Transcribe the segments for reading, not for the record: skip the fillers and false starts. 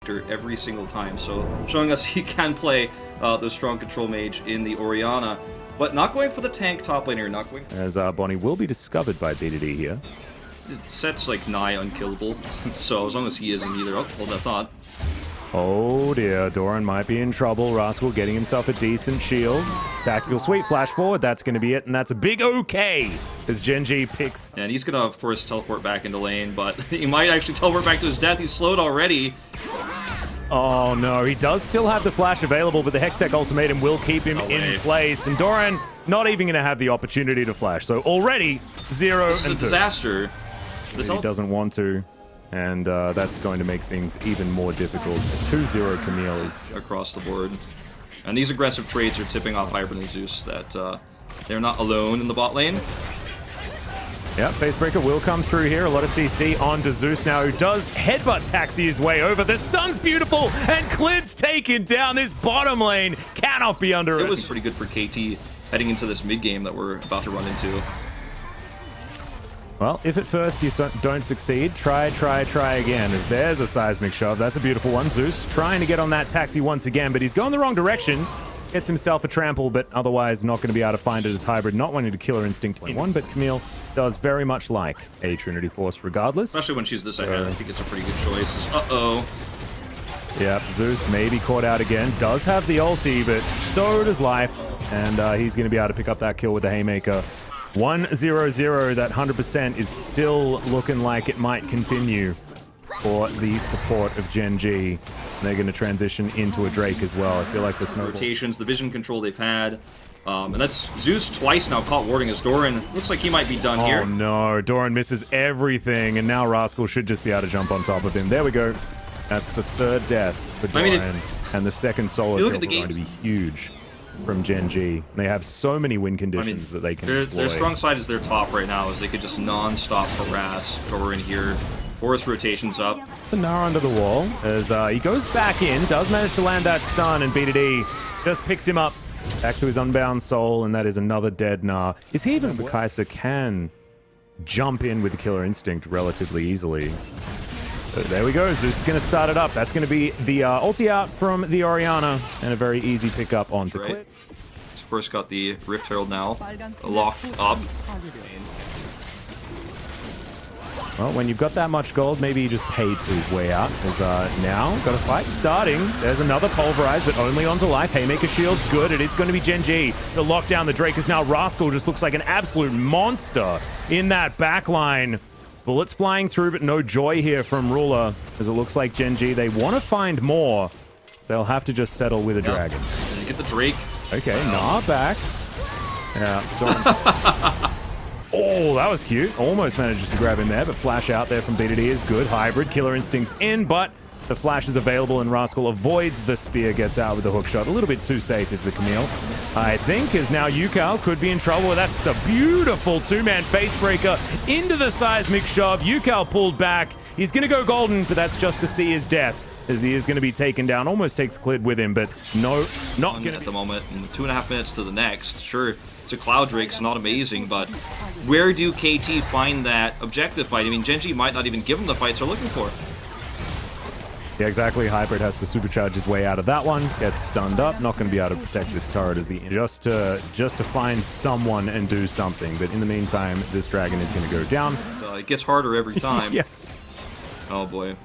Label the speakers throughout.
Speaker 1: every single time, so showing us he can play the strong control mage in the Orianna, but not going for the tank top laner, not going...
Speaker 2: As Bonnie will be discovered by BDD here.
Speaker 1: Set's like nigh unkillable, so as long as he isn't either, oh, hold that thought.
Speaker 2: Oh dear, Doran might be in trouble. Rascal getting himself a decent shield. Tactical sweep, flash forward, that's going to be it, and that's a big okay as Gen G picks.
Speaker 1: And he's going to, of course, teleport back into lane, but he might actually teleport back to his death. He's slowed already.
Speaker 2: Oh no, he does still have the flash available, but the Hextech ultimatum will keep him in place. And Doran not even going to have the opportunity to flash. So already 0
Speaker 1: this
Speaker 2: and 2.
Speaker 1: This is a disaster.
Speaker 2: He doesn't want to, and that's going to make things even more difficult. 2-0 Camille is
Speaker 1: across the board. And these aggressive trades are tipping off Hybrid and Zeus that they're not alone in the bot lane.
Speaker 2: Yeah, Facebreaker will come through here. A lot of CC on to Zeus now, who does headbutt taxi his way over. The stun's beautiful, and Clid's taken down. This bottom lane cannot be underestimated.
Speaker 1: It was pretty good for KT heading into this mid game that we're about to run into.
Speaker 2: Well, if at first you don't succeed, try again, as there's a seismic shove. That's a beautiful one. Zeus trying to get on that taxi once again, but he's going the wrong direction. Gets himself a trample, but otherwise not going to be able to find it as Hybrid, not wanting to Killer Instinct 21, but Camille does very much like a Trinity Force regardless.
Speaker 1: Especially when she's this ahead, I think it's a pretty good choice. Uh-oh.
Speaker 2: Yep, Zeus may be caught out again. Does have the ulti, but so does Life, and he's going to be able to pick up that kill with the Haymaker. 1-0-0, that 100% is still looking like it might continue for the support of Gen G. They're going to transition into a Drake as well. I feel like the snowball
Speaker 1: rotations, the vision control they've had, and that's Zeus twice now caught warding as Doran. Looks like he might be done here.
Speaker 2: Oh no, Doran misses everything, and now Rascal should just be able to jump on top of him. There we go. That's the third death for Doran, and the second solo kill is going to be huge from Gen G. They have so many win conditions that they can deploy.
Speaker 1: Their strong side is their top right now, as they could just non-stop harass Doran here. Force rotations up.
Speaker 2: The Gnar under the wall as he goes back in, does manage to land that stun, and BDD just picks him up back to his unbound soul, and that is another dead Gnar. Is he even... Kai'Sa can jump in with the Killer Instinct relatively easily. So there we go. Zeus is going to start it up. That's going to be the ulti out from the Orianna, and a very easy pickup onto Clid.
Speaker 1: Of course, got the Rift Herald now locked up.
Speaker 2: Well, when you've got that much gold, maybe he just paid for his way out. As now, got a fight starting. There's another Pulverize, but only onto Life. Haymaker shield's good. It is going to be Gen G. The lockdown, the Drake is now Rascal. Just looks like an absolute monster in that backline. Bullets flying through, but no joy here from Ruler, as it looks like Gen G, they want to find more. They'll have to just settle with a dragon.
Speaker 1: Get the Drake.
Speaker 2: Okay, Gnar back. Yeah, oh, that was cute. Almost manages to grab him there, but flash out there from BDD is good. Hybrid, Killer Instinct's in, but the flash is available, and Rascal avoids the spear, gets out with the hook shot. A little bit too safe is the Camille, I think, as now Yukal could be in trouble. That's the beautiful two-man Facebreaker into the seismic shove. Yukal pulled back. He's going to go golden, but that's just to see his death, as he is going to be taken down. Almost takes Clid with him, but no, not going to...
Speaker 1: At the moment, and 2.5 minutes to the next. Sure, it's a Cloud Drake, so not amazing, but where do KT find that objective fight? I mean, Gen G might not even give him the fights they're looking for.
Speaker 2: Yeah, exactly. Hybrid has to supercharge his way out of that one. Gets stunned up. Not going to be able to protect this turret as he just to find someone and do something. But in the meantime, this dragon is going to go down.
Speaker 1: It gets harder every time.
Speaker 2: Yeah.
Speaker 1: Oh boy.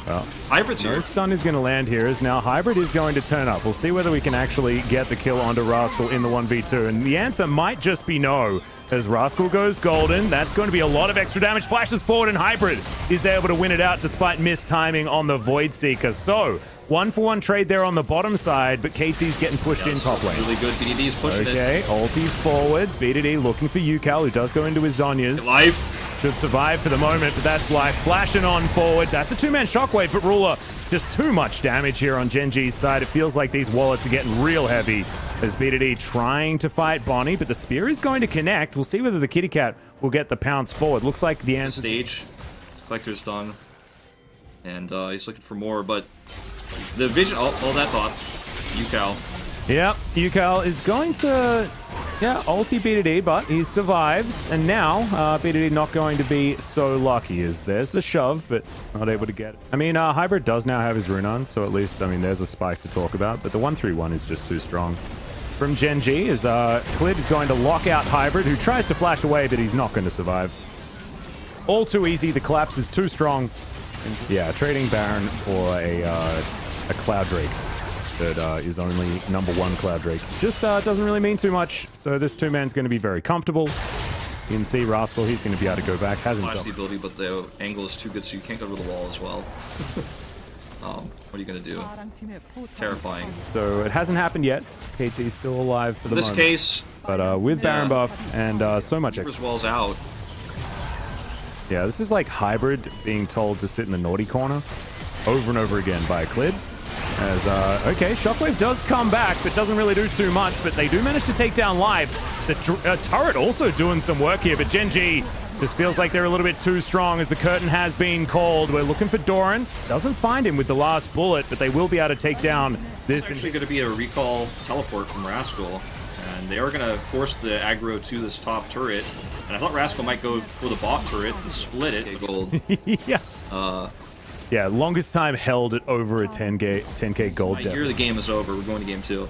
Speaker 2: Well,
Speaker 1: Hybrid's here.
Speaker 2: No stun is going to land here, as now Hybrid is going to turn up. We'll see whether we can actually get the kill onto Rascal in the 1v2. And the answer might just be no. As Rascal goes golden, that's going to be a lot of extra damage. Flashes forward, and Hybrid is able to win it out despite missed timing on the Void Seeker. So, 1-for-1 trade there on the bottom side, but KT's getting pushed in top lane.
Speaker 1: Really good. BDD's pushing it.
Speaker 2: Okay, ulti forward. BDD looking for Yukal, who does go into his Zhonya's.
Speaker 1: Life.
Speaker 2: Should survive for the moment, but that's Life. Flashing on forward. That's a two-man shockwave, but Ruler, just too much damage here on Gen G's side. It feels like these wallets are getting real heavy, as BDD trying to fight Bonnie, but the spear is going to connect. We'll see whether the kitty cat will get the pounce forward. Looks like the answer...
Speaker 1: Stage. Collector's done. And he's looking for more, but the vision... Oh, that thought. Yukal.
Speaker 2: Yep, Yukal is going to Yeah, ulti BDD, but he survives. And now, BDD not going to be so lucky as there's the shove, but not able to get it. I mean, Hybrid does now have his rune on, so at least, I mean, there's a spike to talk about, but the 1-3-1 is just too strong. From Gen G is Clid is going to lock out Hybrid, who tries to flash away, but he's not going to survive. All too easy. The collapse is too strong. Yeah, trading Baron for a Cloud Drake that is only #1 Cloud Drake. Just doesn't really mean too much. So this two-man's going to be very comfortable. You can see Rascal, he's going to be able to go back. Has himself
Speaker 1: the ability, but the angle is too good, so you can't go to the wall as well. What are you going to do? Terrifying.
Speaker 2: So it hasn't happened yet. KT's still alive for the moment.
Speaker 1: In this case...
Speaker 2: But with Baron buff and so much extra.
Speaker 1: Wall's out.
Speaker 2: Yeah, this is like Hybrid being told to sit in the naughty corner over and over again by Clid. As, okay, Shockwave does come back, but doesn't really do too much, but they do manage to take down Live. The turret also doing some work here, but Gen G just feels like they're a little bit too strong as the curtain has been called. We're looking for Doran. Doesn't find him with the last bullet, but they will be able to take down this.
Speaker 1: It's actually going to be a recall teleport from Rascal, and they are going to force the aggro to this top turret. And I thought Rascal might go for the bot turret and split it. Gold.
Speaker 2: Yeah. Yeah, longest time held at over a 10k gold depth.
Speaker 1: Here the game is over. We're going to game 2.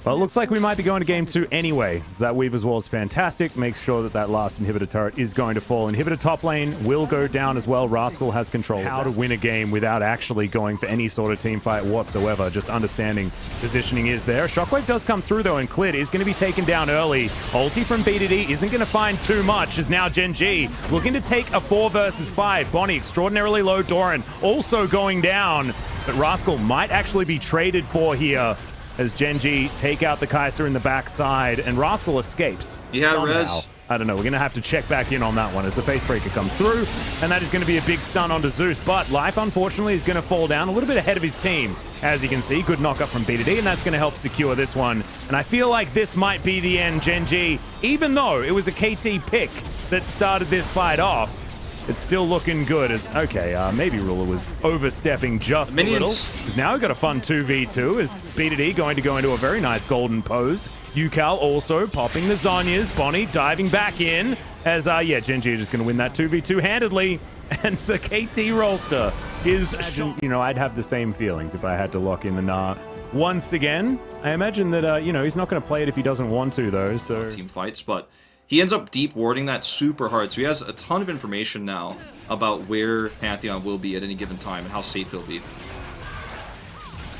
Speaker 2: Well, it looks like we might be going to game 2 anyway. So that Weaver's Wall is fantastic. Makes sure that that last inhibitor turret is going to fall. Inhibitor top lane will go down as well. Rascal has control. How to win a game without actually going for any sort of team fight whatsoever. Just understanding positioning is there. Shockwave does come through though, and Clid is going to be taken down early. Ulti from BDD isn't going to find too much as now Gen G looking to take a 4 versus 5. Bonnie extraordinarily low. Doran also going down. But Rascal might actually be traded for here as Gen G take out the Kai'Sa in the backside, and Rascal escapes.
Speaker 1: Yeah,
Speaker 2: somehow.
Speaker 1: Rez.
Speaker 2: I don't know. We're going to have to check back in on that one as the Facebreaker comes through, and that is going to be a big stun onto Zeus. But Life, unfortunately, is going to fall down a little bit ahead of his team. As you can see, good knock up from BDD, and that's going to help secure this one. And I feel like this might be the end, Gen G. Even though it was a KT pick that started this fight off, it's still looking good as, okay, maybe Ruler was overstepping just a little. Because now we've got a fun 2v2 as BDD going to go into a very nice golden pose. Yukal also popping the Zhonya's. Bonnie diving back in as, yeah, Gen G are just going to win that 2v2 handedly. And the KT Rolster is, you know, I'd have the same feelings if I had to lock in the Gnar. Once again, I imagine that, you know, he's not going to play it if he doesn't want to, though, so...
Speaker 1: Team fights, but... He ends up deep warding that super hard, so he has a ton of information now about where Pantheon will be at any given time and how safe he'll be.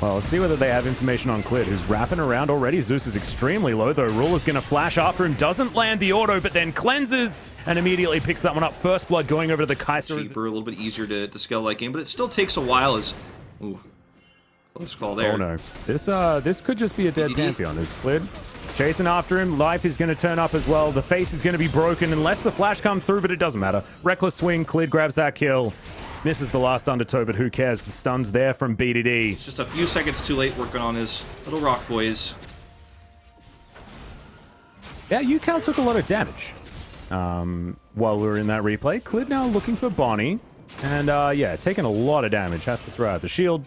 Speaker 2: Well, let's see whether they have information on Clid, who's wrapping around already. Zeus is extremely low, though. Ruler's going to flash after him, doesn't land the auto, but then cleanses and immediately picks that one up. First blood going over to the Kai'Sa.
Speaker 1: Cheaper, a little bit easier to scale that game, but it still takes a while as... Ooh, close call there.
Speaker 2: Oh, no. This could just be a dead Pantheon. Is Clid chasing after him. Life is going to turn up as well. The face is going to be broken unless the flash comes through, but it doesn't matter. Reckless swing. Clid grabs that kill. Misses the last undertow, but who cares? The stun's there from BDD.
Speaker 1: It's just a few seconds too late working on his little rock boys.
Speaker 2: Yeah, Yukal took a lot of damage while we were in that replay. Clid now looking for Bonnie. And, yeah, taking a lot of damage. Has to throw out the shield.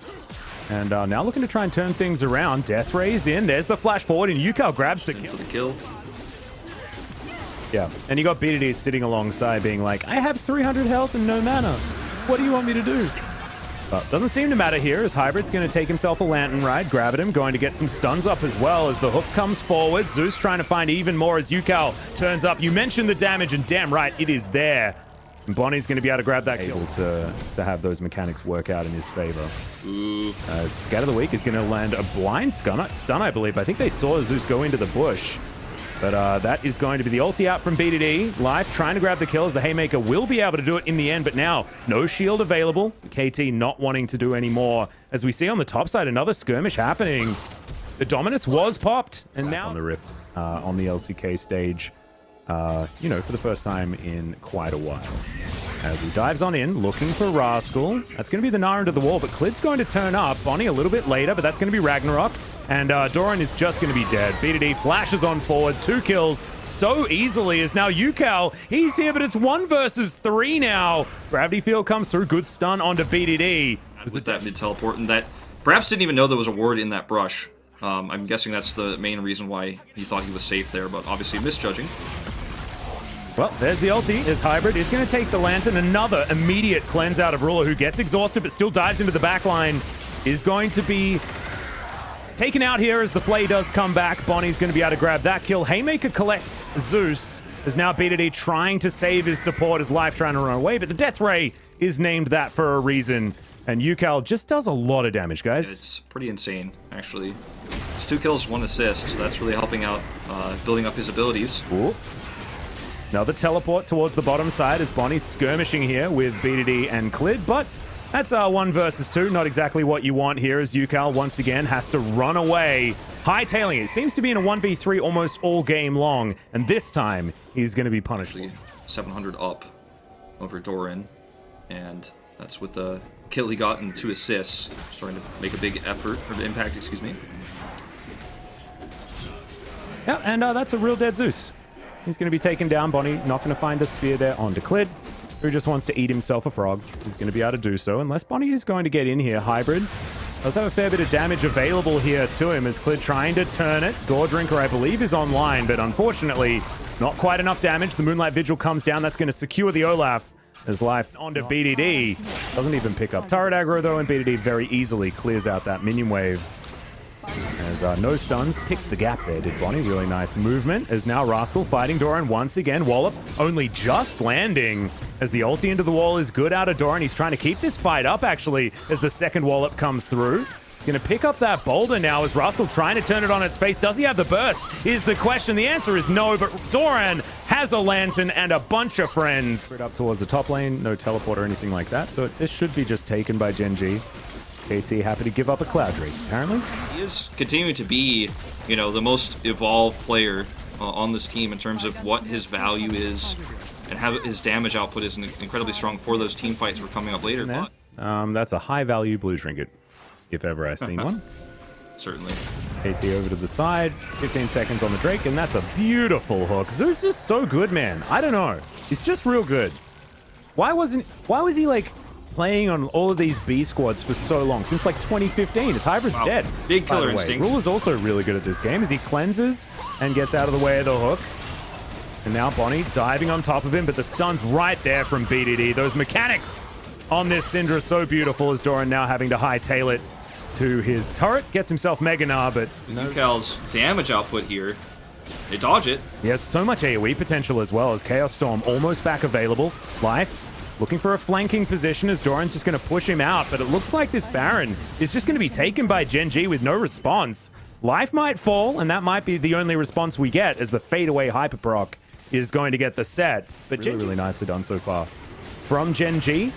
Speaker 2: And now looking to try and turn things around. Death Ray's in. There's the flash forward, and Yukal grabs the kill. Yeah, and you got BDD sitting alongside being like, I have 300 health and no mana. What do you want me to do? But doesn't seem to matter here as Hybrid's going to take himself a Lantern Ride. Grab at him, going to get some stuns up as well as the hook comes forward. Zeus trying to find even more as Yukal turns up. You mentioned the damage, and damn right, it is there. And Bonnie's going to be able to grab that kill to have those mechanics work out in his favor. Scat of the Week is going to land a blind stun, I believe. I think they saw Zeus go into the bush. But that is going to be the ulti out from BDD. Life trying to grab the kills. The Haymaker will be able to do it in the end, but now no shield available. KT not wanting to do any more. As we see on the top side, another skirmish happening. The Dominus was popped, and now on the Rift on the LCK stage. You know, for the first time in quite a while. As he dives on in, looking for Rascal. That's going to be the Gnar into the wall, but Clid's going to turn up. Bonnie a little bit later, but that's going to be Ragnarok. And Doran is just going to be dead. BDD flashes on forward. 2 kills so easily as now Yukal. He's here, but it's 1 versus 3 now. Gravity Field comes through. Good stun onto BDD.
Speaker 1: With that mid-teleport, and that perhaps didn't even know there was a ward in that brush. I'm guessing that's the main reason why he thought he was safe there, but obviously misjudging.
Speaker 2: Well, there's the ulti as Hybrid is going to take the Lantern. Another immediate cleanse out of Ruler, who gets exhausted but still dives into the backline. Is going to be taken out here as the Flay does come back. Bonnie's going to be able to grab that kill. Haymaker collects Zeus. Is now BDD trying to save his support, his life trying to run away, but the Death Ray is named that for a reason. And Yukal just does a lot of damage, guys.
Speaker 1: It's pretty insane, actually. It's 2 kills, 1 assist, so that's really helping out, building up his abilities.
Speaker 2: Ooh. Another teleport towards the bottom side as Bonnie's skirmishing here with BDD and Clid, but that's 1 versus 2. Not exactly what you want here as Yukal once again has to run away. Hightailing it. Seems to be in a 1v3 almost all game long, and this time he's going to be punished.
Speaker 1: 700 up over Doran, and that's with the kill he got and 2 assists. Starting to make a big effort, or impact, excuse me.
Speaker 2: Yeah, and that's a real dead Zeus. He's going to be taken down. Bonnie not going to find a spear there onto Clid, who just wants to eat himself a frog. He's going to be able to do so, unless Bonnie is going to get in here. Hybrid does have a fair bit of damage available here to him as Clid trying to turn it. Gore Drinker, I believe, is online, but unfortunately, not quite enough damage. The Moonlight Vigil comes down. That's going to secure the Olaf as life onto BDD. Doesn't even pick up turret aggro, though, and BDD very easily clears out that minion wave. As no stuns, picked the gap there, did Bonnie. Really nice movement. As now Rascal fighting Doran once again. Wallop only just landing as the ulti into the wall is good out of Doran. He's trying to keep this fight up, actually, as the second Wallop comes through. Gonna pick up that boulder now as Rascal trying to turn it on its face. Does he have the burst? Is the question. The answer is no, but Doran has a Lantern and a bunch of friends. Up towards the top lane, no teleport or anything like that, so this should be just taken by Gen G. KT happy to give up a Cloud Drake, apparently.
Speaker 1: He is continuing to be, you know, the most evolved player on this team in terms of what his value is and how his damage output is incredibly strong for those team fights we're coming up later. But
Speaker 2: that's a high-value blue trinket, if ever I've seen one.
Speaker 1: Certainly.
Speaker 2: KT over to the side, 15 seconds on the Drake, and that's a beautiful hook. Zeus is so good, man. I don't know. He's just real good. Why was he, like, playing on all of these B squads for so long, since like 2015. His Hybrid's dead.
Speaker 1: Big killer instinct.
Speaker 2: Ruler's also really good at this game as he cleanses and gets out of the way of the hook. And now Bonnie diving on top of him, but the stun's right there from BDD. Those mechanics on this Syndra so beautiful as Doran now having to hightail it to his turret. Gets himself Mega Gnar, but
Speaker 1: Yukal's damage output here. They dodge it.
Speaker 2: He has so much AoE potential as well as Chaos Storm almost back available. Life looking for a flanking position as Doran's just going to push him out, but it looks like this Baron is just going to be taken by Gen G with no response. Life might fall, and that might be the only response we get as the fadeaway Hyperproc is going to get the set. But really nicely done so far. From Gen G,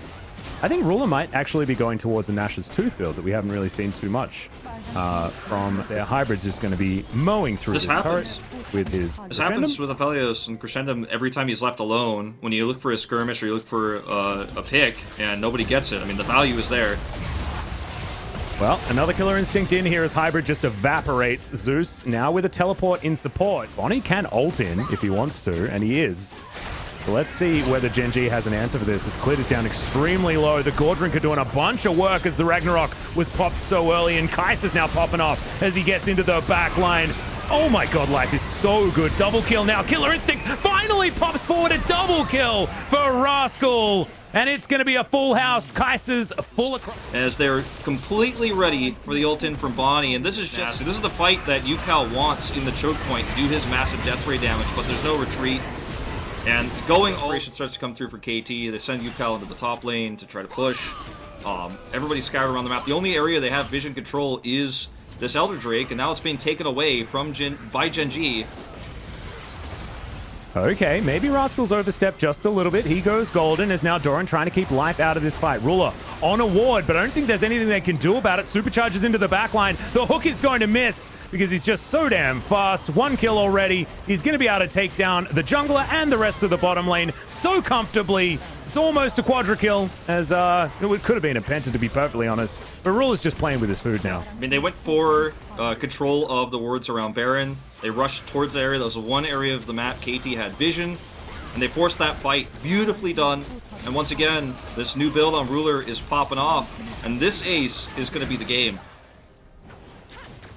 Speaker 2: I think Ruler might actually be going towards a Nash's Tooth build that we haven't really seen too much from their Hybrids. Just going to be mowing through
Speaker 1: this happens
Speaker 2: with his
Speaker 1: This happens with Aphelios and Crescendum every time he's left alone. When you look for a skirmish or you look for a pick and nobody gets it. I mean, the value is there.
Speaker 2: Well, another Killer Instinct in here as Hybrid just evaporates Zeus. Now with a teleport in support. Bonnie can ult in if he wants to, and he is. So let's see whether Gen G has an answer for this as Clid is down extremely low. The Gore Drinker doing a bunch of work as the Ragnarok was popped so early, and Kais is now popping off as he gets into the back line. Oh my god, life is so good. Double kill now. Killer Instinct finally pops forward a double kill for Rascal. And it's going to be a full house. Kais is full across.
Speaker 1: As they're completely ready for the ult in from Bonnie. And this is just, this is the fight that Yukal wants in the choke point to do his massive death ray damage, but there's no retreat. And going operation starts to come through for KT. They send Yukal into the top lane to try to push. Everybody's scattered around the map. The only area they have vision control is this Elder Drake, and now it's being taken away from by Gen G.
Speaker 2: Okay, maybe Rascal's overstepped just a little bit. He goes golden as now Doran trying to keep life out of this fight. Ruler on a ward, but I don't think there's anything they can do about it. Supercharges into the backline. The hook is going to miss because he's just so damn fast. 1 kill already. He's going to be able to take down the jungler and the rest of the bottom lane so comfortably. It's almost a quadra kill, as it could have been a penta to be perfectly honest. But Ruler's just playing with his food now.
Speaker 1: I mean, they went for control of the wards around Baron. They rushed towards the area. That was the one area of the map KT had vision, and they forced that fight. Beautifully done. And once again, this new build on Ruler is popping off, and this ace is going to be the game.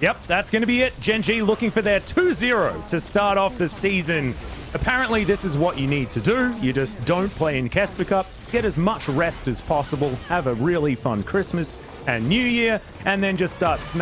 Speaker 2: Yep, that's going to be it. Gen G looking for their 2-0 to start off the season. Apparently, this is what you need to do. You just don't play in Kesper Cup, get as much rest as possible, have a really fun Christmas and New Year, and then just start smashing